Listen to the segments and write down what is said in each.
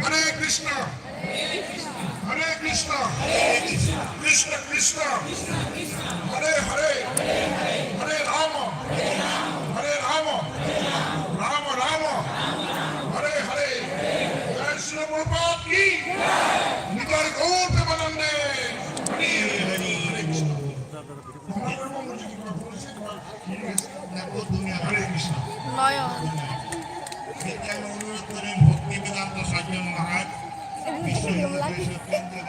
হরে কৃষ্ণ হরে কৃষ্ণ কৃষ্ণ কৃষ্ণ হরে হরে হরে রাম হরে রাম রাম রাম হরে হরে জয় শ্রী প্রভুপাদ কি নিতাই গৌর প্রেমানন্দে হরে হরে হরে কৃষ্ণ অনুরোধ করেন ভক্তি বেদান্ত সাজন মহারাজ বিশ্ব হিন্দু পরিষদ কেন্দ্রের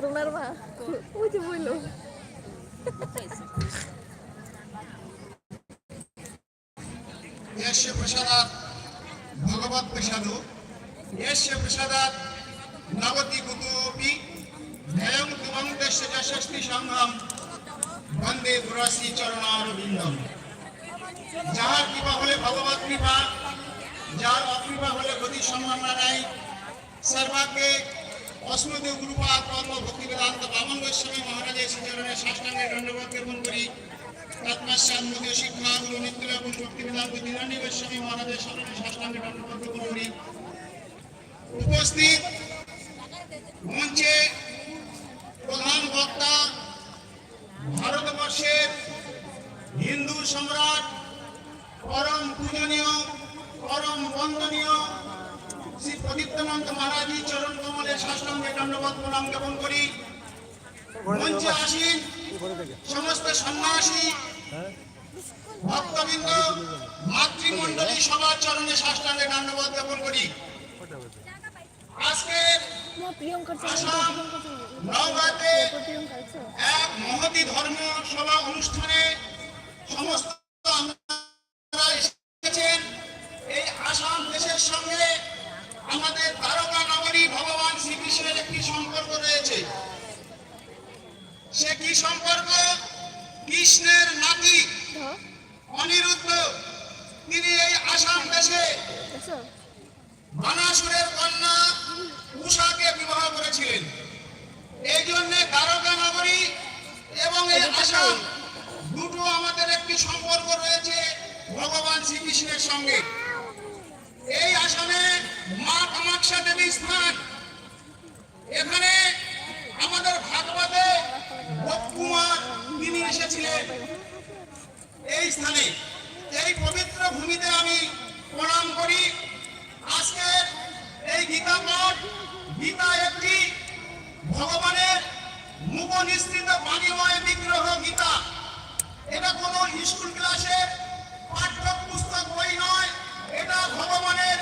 রুনার মা ওই যে বললো यस्य प्रसादात् भगवत् प्रसादो यस्य प्रसादात् नवति कुतोऽपि ध्येयं तुमं तस्य च षष्ठी संघं वन्दे गुरुश्री चरणारविन्दं যার কৃপা হলে ভগবত কৃপা যার অকৃপা হলে গতি সম্ভাবনা নাই সর্বাগ্রে অস্মদেব গুরুপাদ পরম ভক্তি বেদান্ত বামন গোস্বামী মহারাজের শ্রীচরণের সাষ্টাঙ্গে দণ্ডবত জ্ঞাপন করি তৎপশ্চাৎ মধ্যে শিক্ষা গুরু নিত্যলাভন ভক্তি বেদান্ত দিনানি গোস্বামী মহারাজের শরণে সাষ্টাঙ্গে দণ্ডবত জ্ঞাপন করি উপস্থিত মঞ্চে প্রধান বক্তা ভারতবর্ষের হিন্দু সম্রাট পরম পূজনীয় পরম বন্দনীয় শ্রী প্রদীপ্তমন্ত মহারাজী চরণ কমলে সাষ্টাঙ্গে দণ্ডবত প্রণাম জ্ঞাপন করি মঞ্চে আসীন সমস্ত সন্ন্যাসী ভক্তবৃন্দ মাতৃমণ্ডলী সবার চরণে সাষ্টাঙ্গে দণ্ডবত জ্ঞাপন করি আজকে আসাম নওগাঁতে এক মহতি ধর্ম সভা অনুষ্ঠানে সমস্ত এসেছেন। এই আসাম দেশের সঙ্গে আমাদের দ্বারকা নগরী ভগবান শ্রীকৃষ্ণের একটি সম্পর্ক রয়েছে। সে কি সম্পর্ক? কৃষ্ণের নাতি অনিরুদ্ধ তিনি এই আসাম দেশে বানাসুরের কন্যা উষাকে বিবাহ করেছিলেন। এই জন্য দ্বারকা নগরী এবং এই আসাম দুটো আমাদের একটি সম্পর্ক রয়েছে ভগবান শ্রীকৃষ্ণের সঙ্গে। এই আসামে মা কামাখ্যা দেবী স্থান। এখানে আমাদের ভাগবতে গোপকুমার তিনি এসেছিলেন এই স্থানে। এই পবিত্র ভূমিতে আমি প্রণাম করি। আজকে এই গীতা পাঠ, গীতা একটি ভগবানের মুখ নিঃসৃত বাণীময় বিগ্রহ গীতা। এটা কোনো স্কুল ক্লাসের পাঠ্য পুস্তক বই নয়, এটা ভগবানের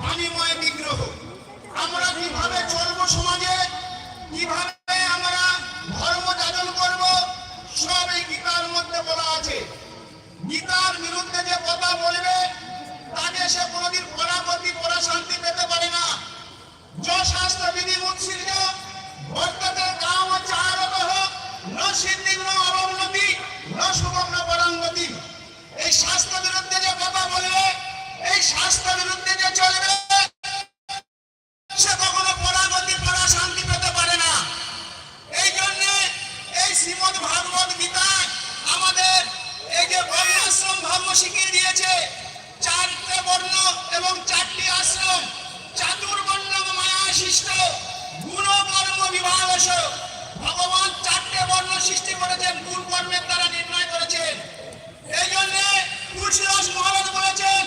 বাণীময় বিগ্রহ। আমরা কিভাবে চলবো সমাজে, কিভাবে আমরা ধর্ম যাপন করব, সব এই গীতার মধ্যে বলা আছে। গীতার বিরুদ্ধে যে কথা বলবে তাকে সে কোনোদিন পরাপতি পরা শান্তি পেতে পারে না। শাস্ত্র বিধি মুৎসির্য বর্ততে কাম চারত ন সিদ্ধিগ্ন অবনতি ন শুভম ন পরাঙ্গতি। এই শাস্ত্র বিরুদ্ধে যে কথা বলবে, এই শাস্ত্র বিরুদ্ধে যে চলবে, সে কখনো পরাগতি পরা শান্তি পেতে পারে না। এই জন্য এই শ্রীমদ ভাগবত গীতা আমাদের এই যে বর্ণাশ্রম ধর্ম শিখিয়ে দিয়েছে। চারটে বর্ণ এবং চারটি আশ্রম, চাতুর্বর্ণ মায়া শিষ্ট গুণ কর্ম বিভাগস। ভগবান চারটে বর্ণ সৃষ্টি করেছেন, গুণ কর্মের দ্বারা নির্ণয় করেছেন। এই জন্য তুলসীদাস মহারাজ বলেছেন,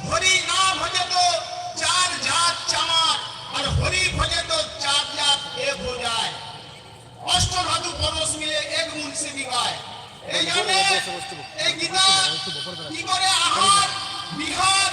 হরি না ভজে তো চার জাত চামার, আর হরি ভজে তো চার জাত এক হয়ে যায়। অষ্টধাতু পরশ মিলে এক মুন্সি বিগায়। এই জন্য এই গীতা কি করে আহার বিহার